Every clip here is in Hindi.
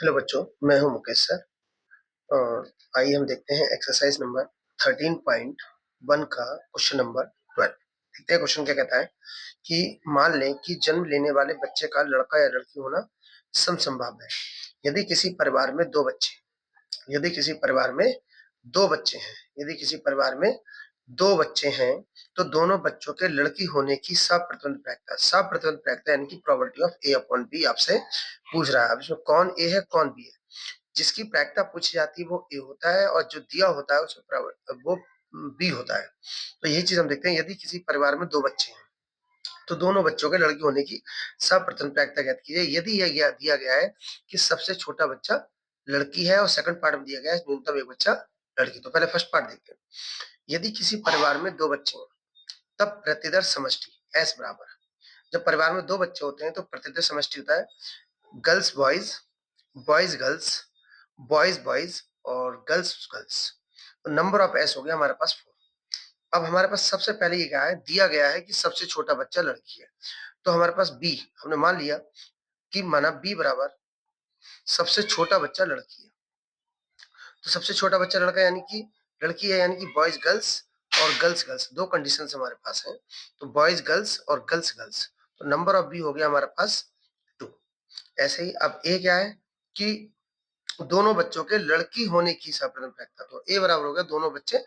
हेलो बच्चों, मैं हूं मुकेश सर। और आइए हम देखते हैं एक्सरसाइज नंबर 13.1 का क्वेश्चन नंबर 12। देखते हैं क्वेश्चन क्या कहता है कि मान लें कि जन्म लेने वाले बच्चे का लड़का या लड़की होना समसंभव है। यदि किसी परिवार में दो बच्चे यदि किसी परिवार में दो बच्चे हैं यदि किसी परिवार में दो बच्चे हैं तो दोनों बच्चों के लड़की होने की सप्रतिबंध प्रायिकता यानी कि probability of A upon B आपसे पूछ रहा है। अब इसमें कौन ए है कौन बी है। जिसकी प्रायिकता पूछी जाती है वो ए होता है और जो दिया होता है उसमें वो बी होता है। तो यही चीज हम देखते हैं। यदि किसी परिवार में दो बच्चे हैं तो दोनों बच्चों के लड़की होने की सप्रतिबंध प्रायिकता ज्ञात कीजिए। यदि यह दिया गया है कि सबसे छोटा बच्चा लड़की है और सेकंड पार्ट में दिया गया है न्यूनतम एक बच्चा लड़की। तो पहले फर्स्ट पार्ट देखते हैं। यदि किसी परिवार में दो बच्चे हैं तब प्रतिदर समष्टि एस बराबर। जब परिवार में दो बच्चे होते हैं तो प्रतिदर समष्टि होता है girls boys, boys girls, boys boys और गर्ल्स गर्ल्स। तो नंबर ऑफ एस हो गया हमारे पास 4। अब हमारे पास सबसे पहले ये क्या है, दिया गया है कि सबसे छोटा बच्चा लड़की है। तो हमारे पास बी हमने मान लिया कि माना बी बराबर सबसे छोटा बच्चा लड़की है। तो सबसे छोटा बच्चा लड़का यानी कि लड़की है, यानी कि बॉयज गर्ल्स और गर्ल्स गर्ल्स। दो कंडीशन हमारे पास है, तो बॉयज गर्ल्स और गर्ल्स गर्ल्स। तो नंबर ऑफ बी हो गया हमारे पास 2। ऐसे ही अब ए क्या है कि दोनों बच्चों के लड़की होने की सप्रतिबंध प्रायिकता। तो ए बराबर हो गया दोनों बच्चे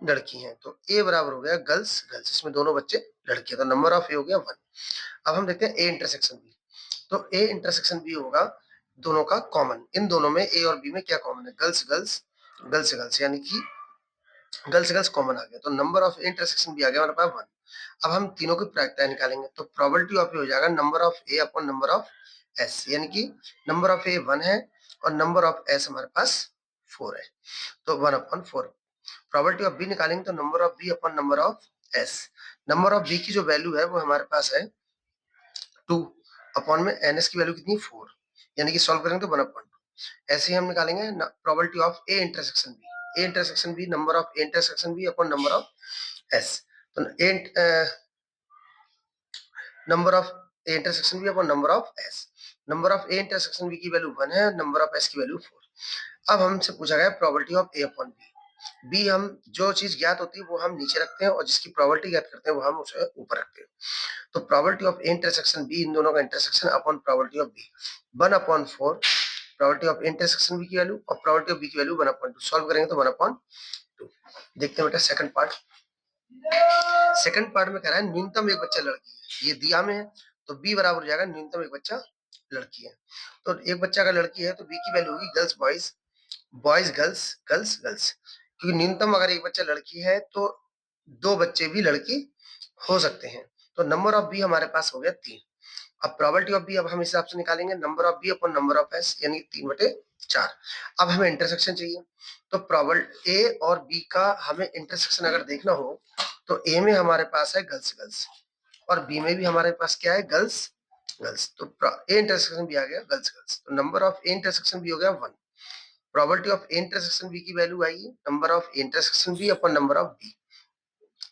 लड़की हैं, तो ए बराबर हो गया गर्ल्स गर्ल्स, इसमें दोनों बच्चे लड़की है। तो नंबर ऑफ ए हो गया 1। अब हम देखते हैं ए इंटरसेक्शन बी। तो ए इंटरसेक्शन बी होगा दोनों का कॉमन। इन दोनों में ए और बी में क्या कॉमन है, गर्ल्स गर्ल्स गर्ल्स गर्ल्स, यानी कि गर्ल्स गर्ल्स कॉमन आ गया। तो नंबर ऑफ इंटरसेक्शन भी आ गया हमारे पास 1। अब हम तीनों की प्रायिकता निकालेंगे तो प्रोबेबिलिटी ऑफ ए हो जाएगा number of A upon number of S, यानी कि नंबर ऑफ ए 1 है और नंबर ऑफ एस हमारे पास 4 है, तो 1/4। प्रोबेबिलिटी ऑफ बी निकालेंगे तो number of B upon number of S. Number of B की जो वैल्यू है वो हमारे पास है 2 अपॉन में एन एस की वैल्यू कितनी 4, यानी कि सॉल्व करेंगे तो 1/2। ऐसे ही हम निकालेंगे probability of A intersection B. A intersection B number of A intersection B upon number of S. तो number of A intersection B upon number of S. Number of A intersection B की वैल्यू 1 है, नंबर ऑफ एस की वैल्यू 4। अब हमसे पूछा गया probability of A upon B. B हम जो चीज ज्ञात होती है वो हम नीचे रखते हैं और जिसकी प्रोबेबिलिटी ज्ञात करते हैं वो हम उसे ऊपर रखते हैं। तो probability of A intersection B, इन दोनों का intersection upon probability of B 1/4। Probability of intersection B की वैल्यू और प्रोबेबिलिटी ऑफ बी की वैल्यू 1/2। सॉल्व करेंगे तो 1/2। देखते हैं बेटा सेकंड पार्ट। सेकंड पार्ट में कह रहा है न्यूनतम एक बच्चा लड़की है, ये दिया में है तो बी बराबर हो जाएगा न्यूनतम एक बच्चा लड़की है। तो एक बच्चा अगर लड़की है तो बी की वैल्यू होगी girls boys, boys girls, girls girls. क्योंकि न्यूनतम अगर एक बच्चा लड़की है तो दो बच्चे भी लड़की हो सकते हैं। तो नंबर ऑफ बी हमारे पास हो गया 3। अब प्रोबेबिलिटी ऑफ बी अब हम हिसाब से निकालेंगे number of B upon number of S, यानी 3/4। अब हमें इंटरसेक्शन चाहिए तो प्रोबेबिलिटी ए और बी का हमें इंटरसेक्शन अगर देखना हो तो ए में हमारे पास है गर्ल्स गर्ल्स और बी में भी हमारे पास क्या है गर्ल्स गर्ल्स। तो ए इंटरसेक्शन भी आ गया गर्ल्स गर्ल्स, तो नंबर ऑफ ए इंटरसेक्शन भी हो गया 1। Probability of A intersection B की वैल्यू आएगी number of A intersection B upon number of B,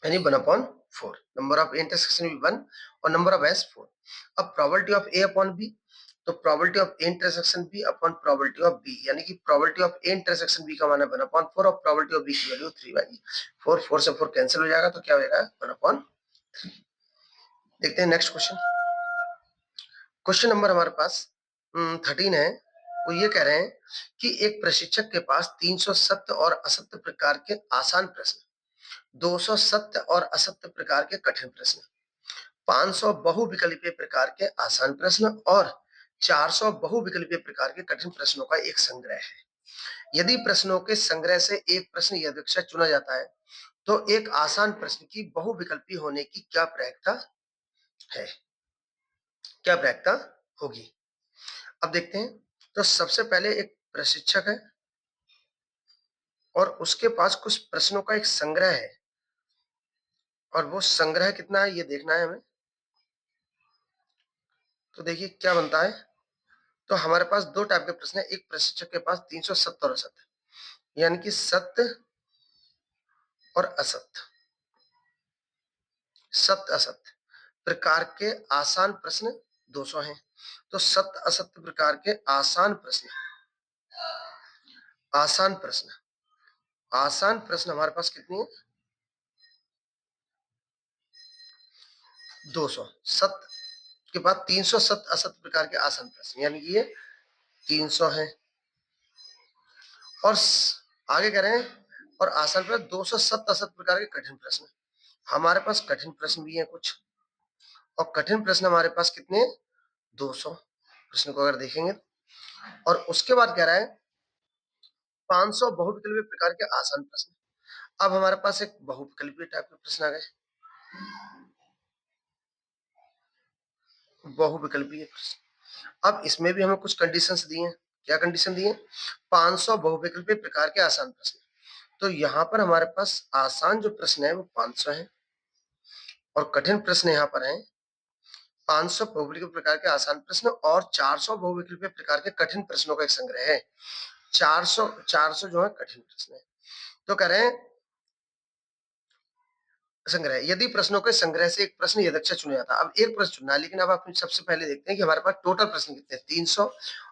यानी 1/4। नंबर ऑफ इंटरसेक्शन भी 1 और नंबर ऑफ एस 4। अब probability of A upon B, तो probability of A intersection B upon probability of B, यानी कि probability of A intersection B का मान है 1/4 और प्रोबेबिलिटी ऑफ बी की वैल्यू 3/4। 4 से 4 कैंसिल हो जाएगा तो क्या हो जाएगा 1/3। देखते हैं नेक्स्ट क्वेश्चन। क्वेश्चन नंबर हमारे पास 13 है। वो ये कह रहे हैं कि एक प्रशिक्षक के पास 300 सत्य और असत्य प्रकार के आसान प्रश्न, 200 सत्य और असत्य प्रकार के कठिन प्रश्न, 500 बहुविकल्पीय प्रकार के आसान प्रश्न और 400 बहुविकल्पीय प्रकार के कठिन प्रश्नों का एक संग्रह है। यदि प्रश्नों के संग्रह से एक प्रश्न यदृच्छा चुना जाता है तो एक आसान प्रश्न की बहुविकल्पी होने की क्या प्रायिकता है, क्या प्रायिकता होगी। अब देखते हैं। तो सबसे पहले एक प्रशिक्षक है और उसके पास कुछ प्रश्नों का एक संग्रह है और वो संग्रह कितना है ये देखना है हमें। तो देखिए क्या बनता है। तो हमारे पास दो टाइप के प्रश्न है। एक प्रशिक्षक के पास 300 सत्य और असत्य, यानी कि सत्य और असत्य, सत्य असत्य प्रकार के आसान प्रश्न 200 हैं। तो सत्य असत्य प्रकार के आसान प्रश्न आसान प्रश्न, आसान प्रश्न हमारे पास कितनी है? 200। सत के बाद 300 सत असत प्रकार के आसान प्रश्न, यानी कि ये 300 है। और आगे कह रहे हैं और आसान पर 200 सत असत प्रकार के कठिन प्रश्न। हमारे पास कठिन प्रश्न भी है कुछ, और कठिन प्रश्न हमारे पास कितने? 200 प्रश्न को अगर देखेंगे। और उसके बाद कह रहा है 500 बहुविकल्पीय प्रकार के आसान प्रश्न। अब हमारे पास एक बहुविकल्पीय टाइप के प्रश्न आ गए, बहुविकल्पीय प्रश्न। अब इसमें भी हमें कुछ कंडीशंस दी हैं। क्या कंडीशन दी है? 500 बहुविकल्पीय प्रकार के आसान प्रश्न। तो यहाँ पर हमारे पास आसान जो प्रश्न है वो 500 है, और कठिन प्रश्न यहाँ पर है 500 बहुविकल्पीय प्रकार के आसान प्रश्न, और 400 बहुविकल्पीय प्रकार के कठिन प्रश्नों का एक संग्रह है। 400 जो है कठिन प्रश्न है। तो कह रहे हैं संग्रह, यदि प्रश्नों के संग्रह से एक प्रश्न यदक्षा चुना जाता। अब एक प्रश्न चुनना है, लेकिन अब आप सबसे पहले देखते हैं कि हमारे पास टोटल प्रश्न कितने हैं। 300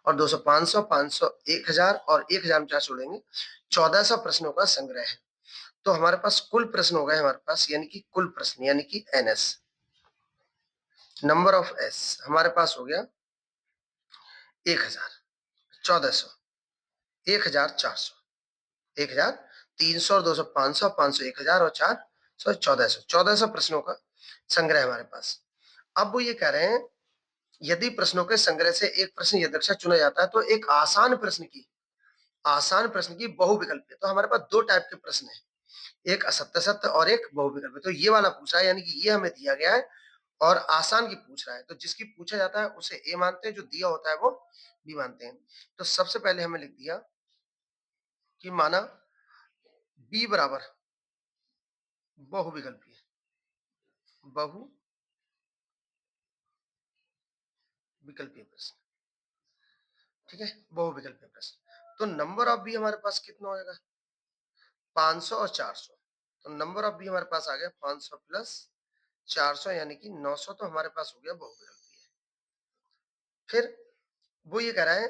और 200 500, 500 1000, और 1000 में 4 जोड़ेंगे 1400 प्रश्नों का संग्रह है। तो हमारे पास कुल प्रश्न हो गए हमारे पास, यानी कि कुल प्रश्न, यानी कि एनएस, नंबर ऑफ एस हमारे पास हो गया 1000, 1400, 1400, 1300 और 200 500, 500 1000 और 400 1400, 1400 प्रश्नों का संग्रह है हमारे पास। अब वो ये कह रहे हैं यदि प्रश्नों के संग्रह से एक प्रश्न यदक्षा चुना जाता है तो एक आसान प्रश्न की बहुविकल्पीय। तो हमारे पास दो टाइप के प्रश्न है, एक असत्य सत्य और एक बहुविकल्पीय। तो ये वाला पूछा है, यानी कि ये हमें दिया गया है और आसान की पूछ रहा है, तो जिसकी पूछा जाता है उसे ए मानते हैं, जो दिया होता है वो बी मानते हैं। तो सबसे पहले हमें लिख दिया कि माना बी बराबर बहुविकल्पीय, बहुविकल्पीय प्रश्न, ठीक है, बहुविकल्पीय प्रश्न। तो नंबर ऑफ बी हमारे पास कितना हो जाएगा? 500 और 400। तो नंबर ऑफ बी हमारे पास आ गया 500 प्लस 400, यानी कि 900। तो हमारे पास हो गया बहुविकल्पीय। फिर वो ये कह रहा है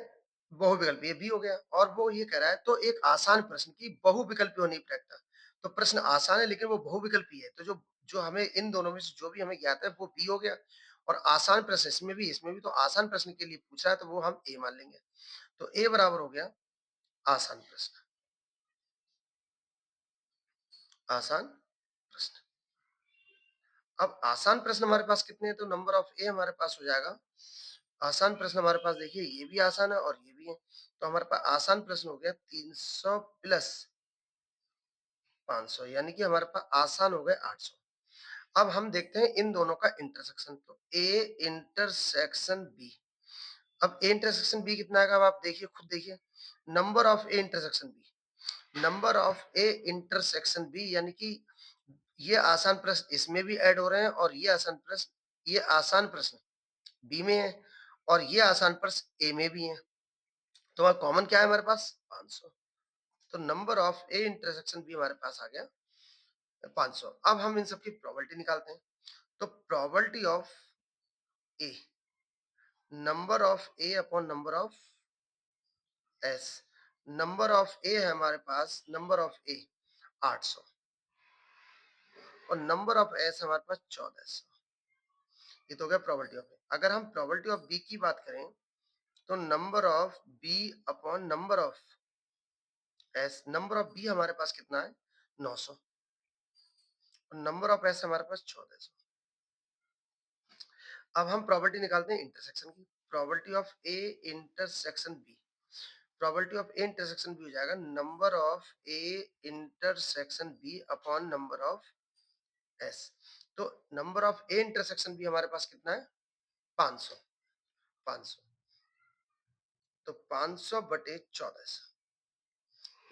बहुविकल्पीय भी हो गया, और वो ये कह रहा है तो एक आसान प्रश्न की बहुविकल्पीय होने की प्रक्रिया। तो प्रश्न आसान है लेकिन वो बहुविकल्पीय है, तो जो जो हमें इन दोनों में से जो भी हमें ज्ञात है वो बी हो गया। और आसान प्रश्न इसमें भी तो आसान प्रश्न के लिए पूछा है, तो वो हम ए मान लेंगे। तो ए बराबर हो गया आसान प्रश्न, आसान प्रश्न। अब आसान प्रश्न हमारे पास कितने हैं? तो नंबर ऑफ ए हमारे पास हो जाएगा। आसान प्रश्न हमारे पास देखिए ये भी आसान है और ये भी है, तो हमारे पास आसान प्रश्न हो गया 300 प्लस 500, यानी कि हमारे पास आसान हो गए 800। अब हम देखते हैं इन दोनों का इंटरसेक्शन। तो ए इंटरसेक्शन बी, अब ए इंटरसेक्शन बी कितना आएगा? अब आप देखिए, खुद देखिए, number of A intersection B, number of A intersection B, यानी कि ये आसान प्रश्न इसमें भी ऐड हो रहे हैं, और ये आसान प्रश्न बी में है, और ये आसान प्रश्न ए में भी है। तो कॉमन क्या है हमारे पास? 500। तो number of A intersection B हमारे पास आ गया 500। अब हम इन सबकी प्रोबेबिलिटी निकालते हैं। तो probability of A, number of A upon number of S, number of A है हमारे पास, नंबर ऑफ ए 800, और नंबर ऑफ एस हमारे पास 1400। ये तो हो गया प्रोबेबिलिटी ऑफ ए। अगर हम प्रोबेबिलिटी ऑफ बी की बात करें तो number of B upon number of S, number of B हमारे पास कितना है? 900, और नंबर ऑफ एस हमारे पास 1400। अब हम प्रोबेबिलिटी निकालते हैं इंटरसेक्शन की। Probability of A intersection B, probability of A intersection B हो जाएगा number of A intersection B upon number of S. तो number of A intersection B हमारे पास कितना है? 500, 500। तो 500 बटे 1400,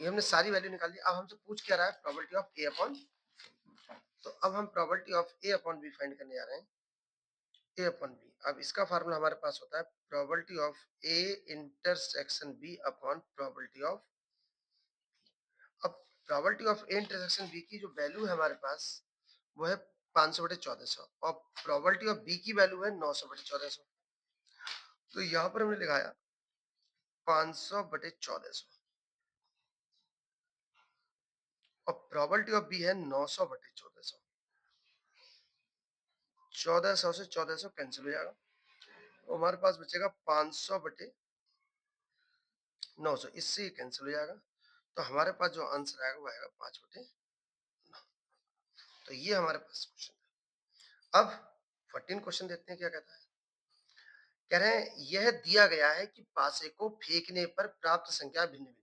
ये हमने सारी वैल्यू निकाल दी। अब हमसे पूछ क्या रहा है? Probability of A upon. तो अब हम probability of A upon B find करने जा रहे हैं, ए अपॉन बी। अब इसका फार्मूला हमारे पास होता है probability of A intersection B upon probability of. अब probability of A intersection B की जो वैल्यू है हमारे पास वो है 500 बटे 1400, और प्रोबेबिलिटी ऑफ बी की वैल्यू है 900 बटे 1400। तो यहाँ पर हमने लिखाया 500 बटे 1400। और प्रोबेबिलिटी ऑफ बी है 900 बटे 1400। 1400 से 1400 कैंसिल हो जाएगा, तो हमारे पास बचेगा 500 बटे 900, इससे कैंसिल हो जाएगा। तो हमारे पास जो आंसर आएगा वो आएगा 5 बटे 9। तो ये हमारे पास क्वेश्चन है। अब 14 क्वेश्चन देखते हैं क्या कहता है। कह रहे हैं यह दिया गया है कि पासे को फेंकने पर प्राप्त संख्या भिन्न भिन्न है।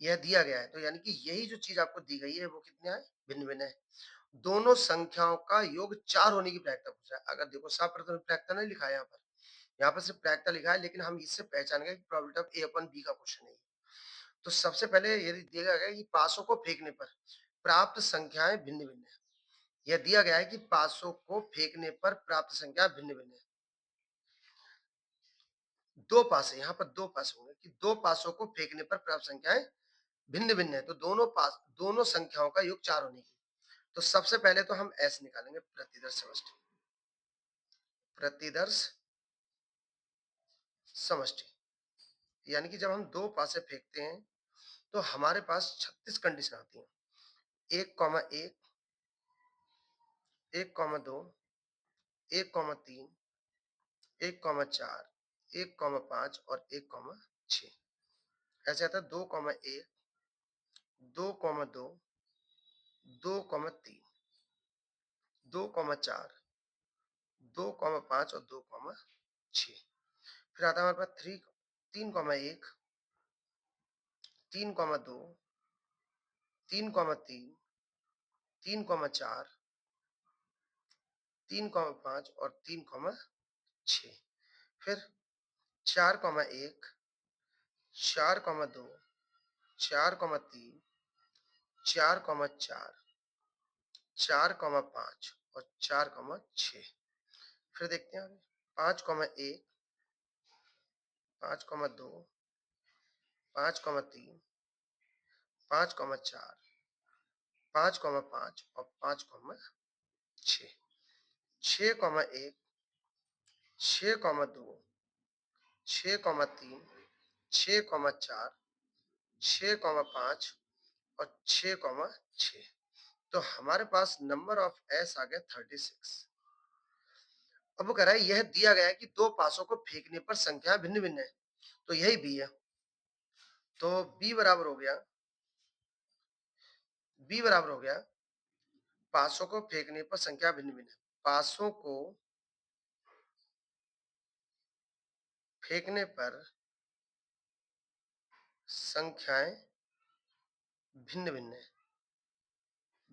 यह दिया गया है, तो यानी कि यही जो चीज आपको दी गई है वो कितने है, भिन्न भिन्न है। दोनों संख्याओं का योग 4 होने की प्रायिकता पूछ रहा है। अगर देखो साप्रथम प्रायिकता नहीं लिखा है यहाँ पर सिर्फ प्रायिकता लिखा है, लेकिन हम इससे पहचान गए कि probability of A upon B का क्वेश्चन है। तो सबसे पहले यदि दिया गया है कि पासों को फेंकने पर प्राप्त संख्याएं भिन्न भिन्न है। यह दिया गया है कि पासों को फेंकने पर प्राप्त संख्या भिन्न भिन्न है। दो पासे, यहाँ पर दो पास होंगे कि दो पासों को फेंकने पर प्राप्त संख्याएं भिन्न भिन्न है, तो दोनों संख्याओं का योग 4 होने की। तो सबसे पहले तो हम एस निकालेंगे, प्रतिदर्श समष्टि। प्रतिदर्श समष्टि यानी कि जब हम दो पासे फेंकते हैं तो हमारे पास 36 कंडीशन आती हैं। 1,1, 1,2, 1,3, 1,4, 1,5 और 1,6। ऐसे आता है 2,1, 2,2, 2,3, 2,4, 2,5 और 2,6। फिर आता है हमारे पास 3,1, 3,2, 3,3, 3,4, 3,5 और 3,6। फिर 4,1, 4,2, 4,3, 4,4, 4,5 और 4,6। फिर देखते हैं 5,1, 5,2, 5,3, 5,4, 5,5 और 5,6। 6,1, 6,2, 6,3, 6,4, 6,5 और 6,6। तो हमारे पास नंबर ऑफ एस आ गया 36। अब वो कह रहा है यह दिया गया है कि दो पासों को फेंकने पर संख्या भिन्न भिन्न है, तो यही बी है। तो बी बराबर हो गया, बी बराबर हो गया पासों को फेंकने पर संख्या भिन्न भिन्न है। पासों को फेंकने पर संख्याएं भिन्न भिन्न है,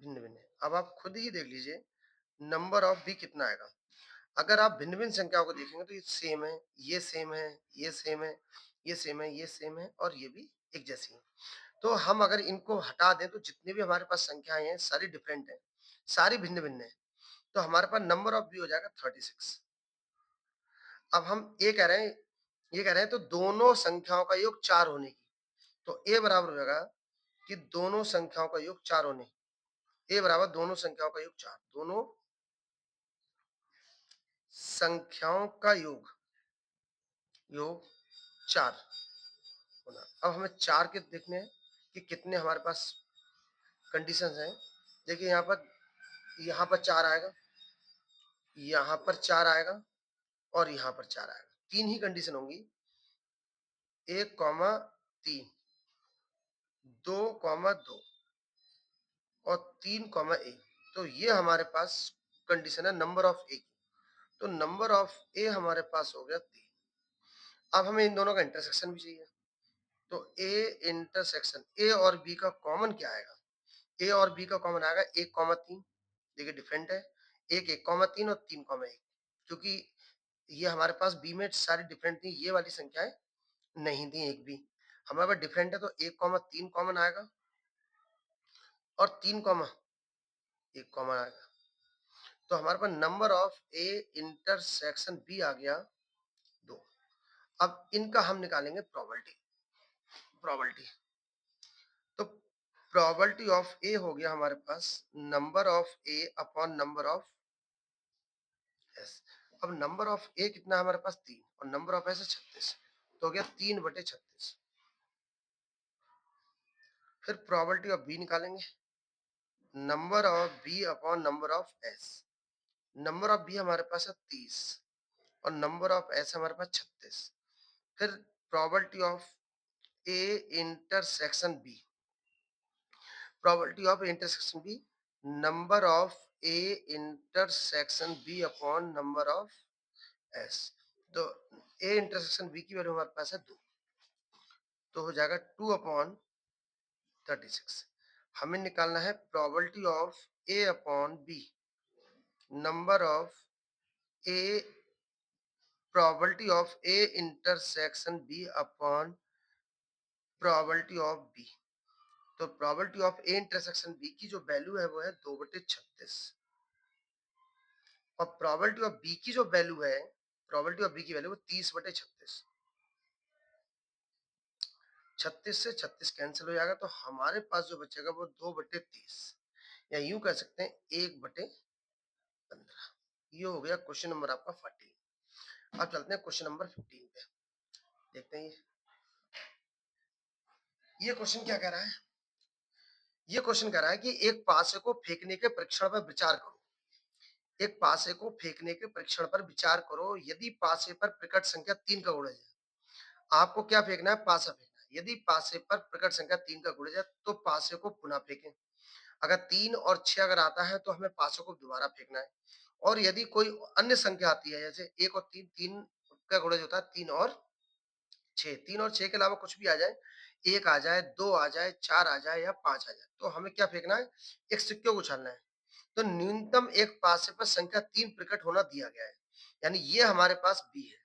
भिन्न भिन्न है। अब आप खुद ही देख लीजिए नंबर ऑफ बी कितना आएगा। अगर आप भिन्न भिन्न संख्याओं को देखेंगे तो ये सेम है, ये सेम है, ये सेम है, ये सेम है, ये सेम है और ये भी एक जैसी है। तो हम अगर इनको हटा दें तो जितनी भी हमारे पास संख्याएं हैं सारी डिफरेंट है, सारी भिन्न भिन्न है। तो हमारे पास नंबर ऑफ बी हो जाएगा 36। अब हम ये कह रहे हैं, ये कह रहे हैं तो दोनों संख्याओं का योग 4 होने की। तो ए बराबर हो जाएगा कि दोनों संख्याओं का योग 4 होने, ए बराबर दोनों संख्याओं का योग 4, दोनों संख्याओं का योग 4 होना। अब हमें 4 के देखने हैं कि कितने हमारे पास कंडीशंस हैं। देखिए यहाँ पर 4 आएगा, यहाँ पर 4 आएगा और यहाँ पर 4 आएगा। 3 ही कंडीशन होंगी, 1,3, 2,2 और 3,1। तो ये हमारे पास कंडीशन है नंबर ऑफ ए की। तो नंबर ऑफ ए हमारे पास हो गया 3। अब हमें इन दोनों का इंटरसेक्शन भी चाहिए। तो ए इंटरसेक्शन ए और बी का कॉमन क्या आएगा। ए और बी का कॉमन आएगा 1,3। देखिए डिफरेंट है, 1,3 और 3,1, क्योंकि ये हमारे पास बी में सारी डिफरेंट थी, ये वाली संख्याएं नहीं थी एक भी। हमारे पास डिफरेंट है तो 1,3 कॉमन आएगा और 3,1 कॉमन आएगा। तो हमारे पास number of A intersection B आ गया 2। अब इनका हम निकालेंगे प्रोबेबिलिटी। तो प्रोबेबिलिटी ऑफ ए हो गया हमारे पास number of A upon number of S. अब नंबर ऑफ ए कितना है हमारे पास 3 और नंबर ऑफ एस है 36, तो हो गया 3/36। फिर प्रोबेबिलिटी ऑफ बी निकालेंगे, number of B upon number of S. Number of B हमारे पास है 30 और नंबर ऑफ एस हमारे पास 36। फिर probability of A intersection B, probability of intersection B, number of A intersection B upon number of S. तो ए इंटरसेक्शन बी की वैल्यू हमारे पास है 2, तो हो जाएगा 2 अपॉन 36। हमें निकालना है probability of A upon B, number of A, probability of A intersection B upon probability of B. तो probability of A intersection B की जो वैल्यू है वो है 2/36 और प्रोबेबिलिटी ऑफ बी की जो वैल्यू है, प्रोबेबिलिटी ऑफ बी की वैल्यू वो 30/36। 36 से 36 कैंसिल हो जाएगा, तो हमारे पास जो बचेगा वो 2/30 या यूं कह सकते हैं 1/15। ये हो गया क्वेश्चन नंबर आपका 14। अब चलते हैं क्वेश्चन नंबर 15 पे। देखते हैं ये क्वेश्चन क्या कह रहा है। ये क्वेश्चन कह रहा है कि एक पासे को फेंकने के परीक्षण पर विचार करो। एक पासे को फेंकने के परीक्षण पर विचार करो। यदि पासे पर प्रकट संख्या 3 का गुणज है, आपको क्या फेंकना है? पासा फेंकना है। यदि पासे पर प्रकट संख्या 3 का गुणज है तो पासे को पुनः फेंकें। अगर 3 और 6 अगर आता है तो हमें पासे को दोबारा फेंकना है। और यदि कोई अन्य संख्या आती है, जैसे 1 और 3, 3 का गुणज होता है 3 और 6, 3 और 6 के अलावा कुछ भी आ जाए, 1 आ जाए, 2 आ जाए, 4 आ जाए या 5 आ जाए, तो हमें क्या फेंकना है? एक सिक्के को उछालना है। तो न्यूनतम एक पासे पर संख्या 3 प्रकट होना दिया गया है, यानी ये हमारे पास बी है।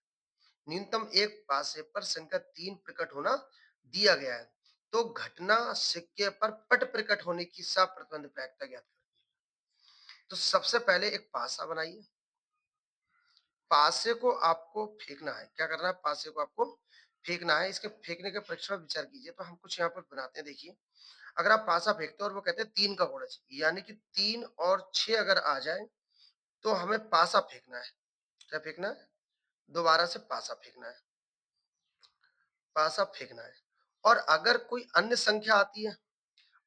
न्यूनतम एक पासे पर संख्या 3 प्रकट होना दिया गया है, तो घटना सिक्के पर पट प्रकट होने की सप्रतिबंध प्रायिकता ज्ञात करें। तो सबसे पहले एक पासा बनाइए। पासे को आपको फेंकना है। क्या करना है? पासे को आपको फेंकना है। इसके फेंकने के परीक्षण पर विचार कीजिए। तो हम कुछ यहाँ पर बनाते हैं। देखिए, अगर आप पासा फेंकते हो और वो कहते हैं 3 का गुणज, यानी कि 3 और 6 अगर आ जाए तो हमें पासा फेंकना है। क्या फेंकना है? दोबारा से पासा फेंकना है। पासा फेंकना है। और अगर कोई अन्य संख्या आती है,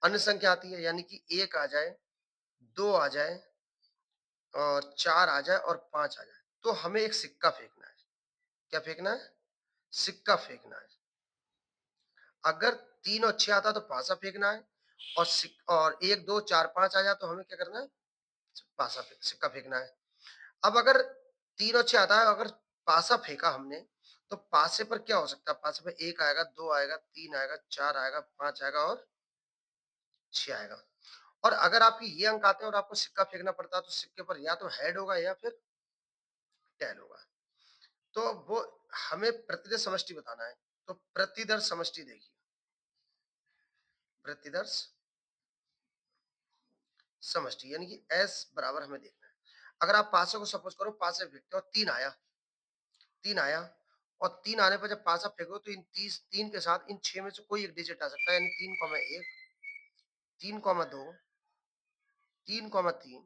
अन्य संख्या आती है यानी कि 1 आ जाए, 2 आ जाए और 4 आ जाए और 5 आ जाए, तो हमें एक सिक्का फेंकना है। क्या फेंकना है? सिक्का फेंकना है। अगर 3 और 6 आता है तो पासा फेंकना है और 1, 2, 4, 5 आ जाए तो हमें क्या करना है? पासा सिक्का फेंकना है। अब अगर 3 और 6 आता है, अगर पासा फेंका हमने, तो पासे पर क्या हो सकता है? पासे पर 1 आएगा, 2 आएगा, 3 आएगा, 4 आएगा, 5 आएगा और 6 आएगा। और अगर आपके ये अंक आते हैं और आपको सिक्का फेंकना पड़ता है तो सिक्के पर या तो हेड होगा या फिर टेल होगा। तो वो हमें प्रतिदर्श समष्टि बताना है। तो प्रतिदर्श समष्टि देखिए, प्रतिदर्श समष्टि यानी कि एस बराबर हमें देखना है। अगर आप पासे को सपोज करो पासे फेंकते हो, 3 आया, 3 आया और 3 आने पर जब पासा फेंको तो इन 3 के साथ इन 6 में से कोई एक डिजिट आ सकता है, यानी 3,1, 3,2, 3,3,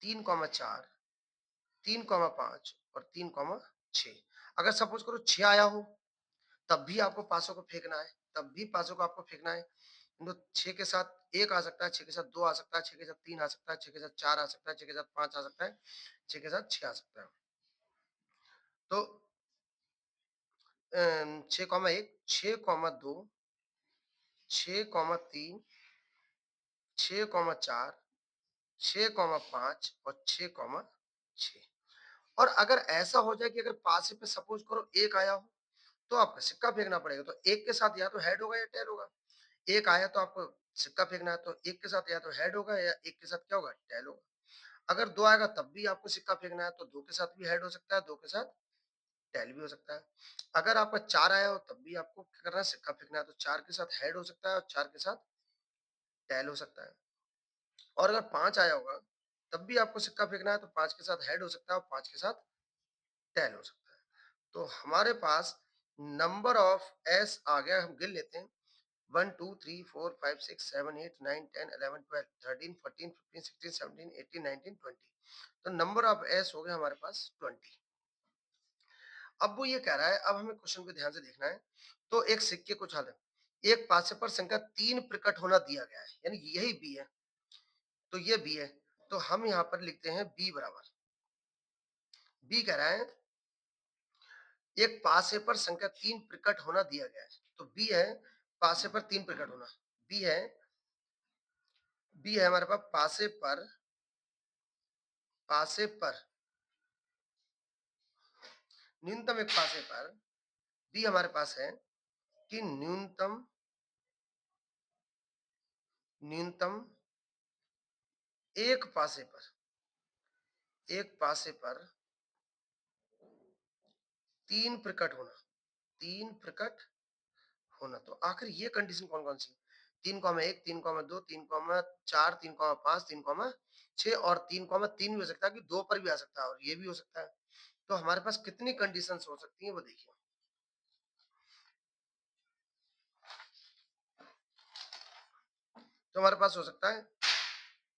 3,4, 3,5 और 3,6। अगर सपोज करो 6 आया हो तब भी आपको पासों को फेंकना है, तब भी पासों को आपको फेंकना है। तो 6 के साथ 1 आ सकता है, 6 के साथ 2 आ सकता है, 6 के साथ 3 आ सकता है, 6 के साथ 4 आ सकता है, 6 के साथ 5 आ सकता है, 6 के साथ 6 आ सकता है। तो 6,1, 6,2, 6,3, 6,4, 6,5 और 6,6। और अगर ऐसा हो जाए कि अगर पासे पे सपोज करो 1 आया हो तो आपको सिक्का फेंकना पड़ेगा। तो 1 के साथ या तो हेड होगा या टेल होगा। 1 आया तो आपको सिक्का फेंकना है, तो 1 के साथ या तो हेड होगा या 1 के साथ क्या होगा? टेल होगा। अगर 2 आएगा तब भी आपको सिक्का फेंकना है, तो 2 के साथ भी हेड हो सकता है, 2 के साथ टेल भी हो सकता है। अगर आपका 4 आया हो तब भी आपको क्या करना है? सिक्का फेंकना है, तो 4 के साथ हेड हो सकता है और 4 के साथ टेल हो सकता है। और अगर 5 आया होगा तब भी आपको सिक्का फेंकना है, तो 5 के साथ हेड हो सकता है और 5 के साथ टेल हो सकता है। तो हमारे पास नंबर ऑफ एस आ गया। हम गिन लेते हैं 1, 2, 3, 4, 5, 6, 7, 8, 9, 10, 11, 12, 13, 14, 15, 16, 17, 18, 19, 20। तो नंबर ऑफ एस हो गया हमारे पास 20। अब वो ये कह रहा है, अब हमें क्वेश्चन को ध्यान से देखना है। तो एक सिक्के को उछालें, एक पासे पर संख्या 3 प्रकट होना दिया गया है, यानी यही बी है। तो ये बी है, तो हम यहाँ पर लिखते हैं बी बराबर, बी कह रहा है एक पासे पर संख्या 3 प्रकट होना दिया गया है, तो बी है पासे पर 3 प्रकट होना, बी है, बी है हमारे पास पासे पर न्यूनतम एक पासे पर, बी हमारे पास है कि न्यूनतम न्यूनतम एक पासे पर, एक पासे पर 3 प्रकट होना, 3 प्रकट होना। तो आखिर ये कंडीशन कौन कौन सी, 3,1, 3,2, 3,4, 3,5, 3,6 और 3,3 भी हो सकता है कि 2 पर भी आ सकता है और ये भी हो सकता है। तो हमारे पास कितनी कंडीशंस हो सकती हैं वो देखिए। तो हमारे पास हो सकता है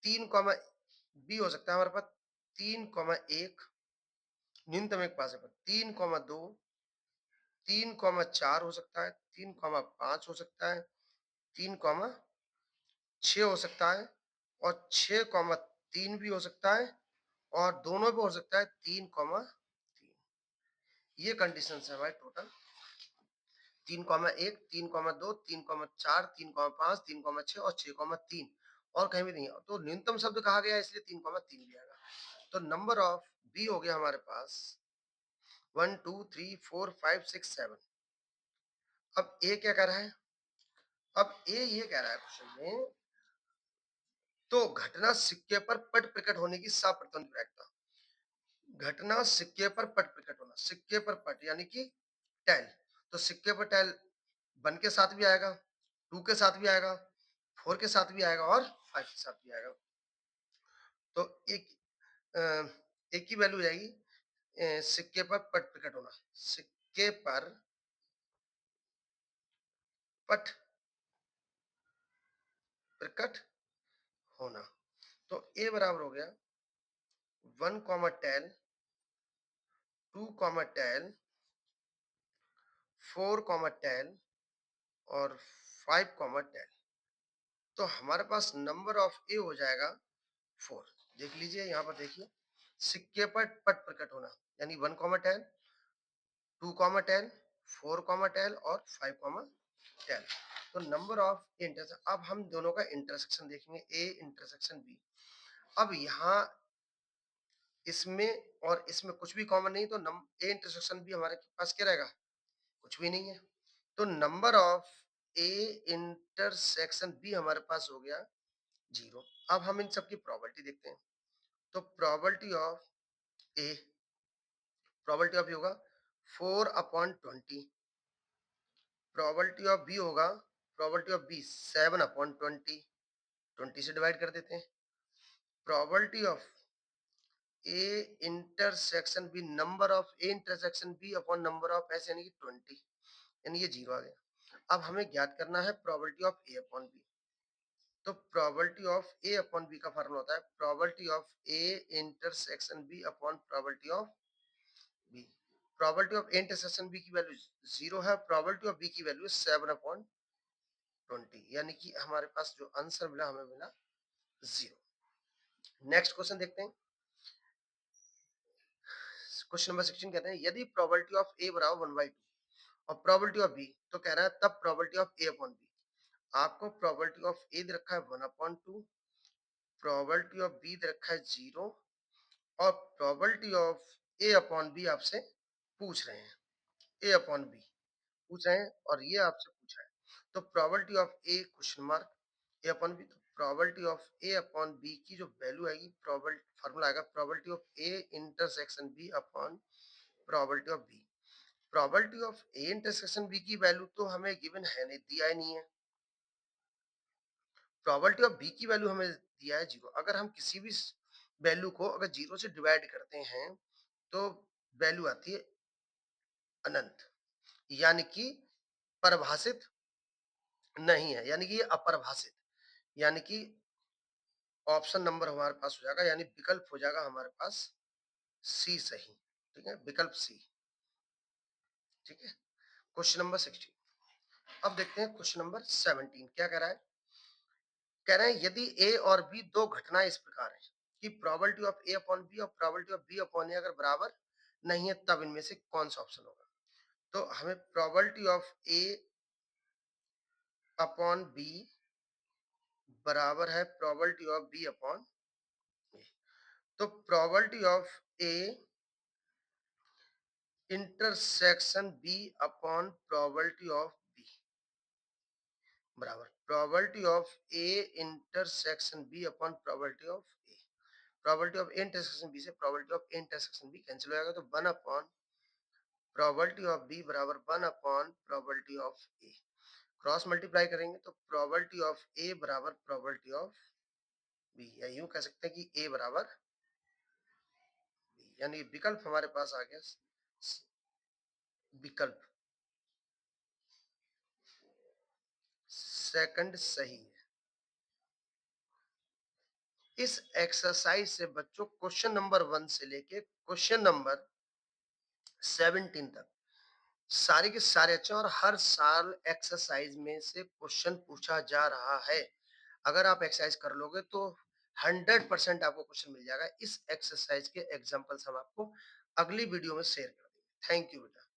3, बी हो सकता है हमारे पास 3,1 न्यूनतम एक पासे पर, 3,2, 3,4 हो सकता है, 3,5 हो सकता है, 3,6 हो सकता है और 6,3 भी हो सकता है और दोनों पे हो सकता है 3,3। ये कंडीशन है हमारे टोटल 3,1, 3,2, 3,4, 3,5, 3,6 और 6,3 और कहीं भी नहीं है। तो न्यूनतम शब्द कहा गया है इसलिए 3,3 भी आएगा। तो नंबर ऑफ बी हो गया हमारे पास 1, 2, 3, 4, 5, 6, 7। अब ए क्या कह रहा है, अब ए ये कह रहा है क्वेश्चन में, तो घटना सिक्के पर पट प्रकट होने की साप्रतिनिधिकता, घटना सिक्के पर पट प्रकट होना, सिक्के पर पट यानी कि टैल, तो सिक्के पर टैल 1 के साथ भी आएगा, 2 के साथ भी आएगा, 4 के साथ भी आएगा और 5 के साथ भी आएगा। तो एक एक की वैल्यू हो जाएगी सिक्के पर पट प्रकट होना, सिक्के पर पट प्रकट होना। तो ए बराबर हो गया 1 comma tail, 2 comma tail, 4 comma tail और 5 कॉमा टेल। तो हमारे पास नंबर ऑफ ए हो जाएगा 4। देख लीजिए यहाँ पर देखिए, सिक्के पर पट प्रकट होना यानी 1 comma tail, 2 comma tail, 4 comma tail और 5 कॉमा टेल। तो नंबर ऑफ इंटरसेक्शन, अब हम दोनों का इंटरसेक्शन देखेंगे, ए इंटरसेक्शन बी। अब यहाँ इसमें और इसमें कुछ भी कॉमन नहीं, तो ए इंटरसेक्शन बी हमारे पास क्या रहेगा, कुछ भी नहीं है। तो number of A intersection B हमारे पास हो गया 0। अब हम इन सब की प्रोबेबिलिटी देखते हैं। तो probability of A, probability of A होगा 4/20, प्रोबेबिलिटी ऑफ बी होगा, प्रोबेबिलिटी ऑफ बी 7/20, 20 से डिवाइड कर देते हैं। Probability of A intersection B, number of A intersection B upon number of S यानी कि 20, यानी ये 0 आ गया। अब हमें ज्ञात करना है probability of A upon B. तो probability of A upon B का फॉर्मूला होता है probability of A intersection B upon probability of B. Probability of A intersection B की वैल्यू 0 है, प्रोबेबिलिटी ऑफ बी की वैल्यू 7/20, यानी कि हमारे पास जो आंसर मिला हमें मिला 0। नेक्स्ट क्वेश्चन देखते हैं। क्वेश्चन नंबर 16 कहते हैं यदि प्रोबेबिलिटी ऑफ ए बराबर 1/2 और प्रोबेबिलिटी ऑफ बी, तो कह रहा है तब probability of A upon B. आपको प्रोबेबिलिटी ऑफ ए दे रखा है 1/2, प्रोबेबिलिटी ऑफ बी दे रखा है 0 और probability of A upon B आपसे पूछ रहे हैं, ए अपॉन बी पूछ रहे हैं और ये आपसे पूछा है। तो probability of A question mark A upon B, तो probability of A upon B की जो वैल्यू आएगी, प्रोबेबिलिटी फार्मूला आएगा probability of A intersection B upon probability of B. Probability of A intersection B की वैल्यू तो हमें गिवन है नहीं, दिया ही नहीं है। प्रोबेबिलिटी ऑफ बी की वैल्यू हमें दिया है 0। अगर हम किसी भी वैल्यू को अगर 0 से डिवाइड करते हैं तो वैल्यू आती है अनंत, यानी कि परिभाषित नहीं है, यानी कि ये अपरिभाषित, यानी कि ऑप्शन नंबर हमारे पास हो जाएगा, यानी विकल्प हो जाएगा हमारे पास सी सही। ठीक है, विकल्प सी। ठीक है, क्वेश्चन नंबर 16। अब देखते हैं क्वेश्चन नंबर 17 क्या कह रहा है। कह रहे हैं यदि ए और बी दो घटनाएं इस प्रकार हैं कि probability of A upon B और probability of B upon A अगर बराबर नहीं है तब इनमें से कौन सा ऑप्शन होगा। तो हमें probability of A upon B बराबर है probability of B upon A. तो probability of A intersection B upon probability of B बराबर probability of A intersection B upon probability of A. Probability of A intersection B से probability of A intersection B cancel हो जाएगा, तो 1 अपॉन प्रोबेबिलिटी ऑफ बी बराबर 1 upon probability of A. Cross multiply करेंगे तो प्रोबेबिलिटी ऑफ ए बराबर प्रोबेबिलिटी ऑफ बी, या यूं कह सकते हैं कि ए बराबर बी, यानी विकल्प हमारे पास आ गया विकल्प सेकंड सही है। इस एक्सरसाइज से बच्चों क्वेश्चन नंबर 1 से लेके क्वेश्चन नंबर 17 तक सारे के सारे अच्छे, और हर साल एक्सरसाइज में से क्वेश्चन पूछा जा रहा है। अगर आप एक्सरसाइज कर लोगे तो 100% आपको क्वेश्चन मिल जाएगा। इस एक्सरसाइज के एग्जांपल्स हम आपको अगली वीडियो में शेयर कर देंगे। थैंक यू बेटा।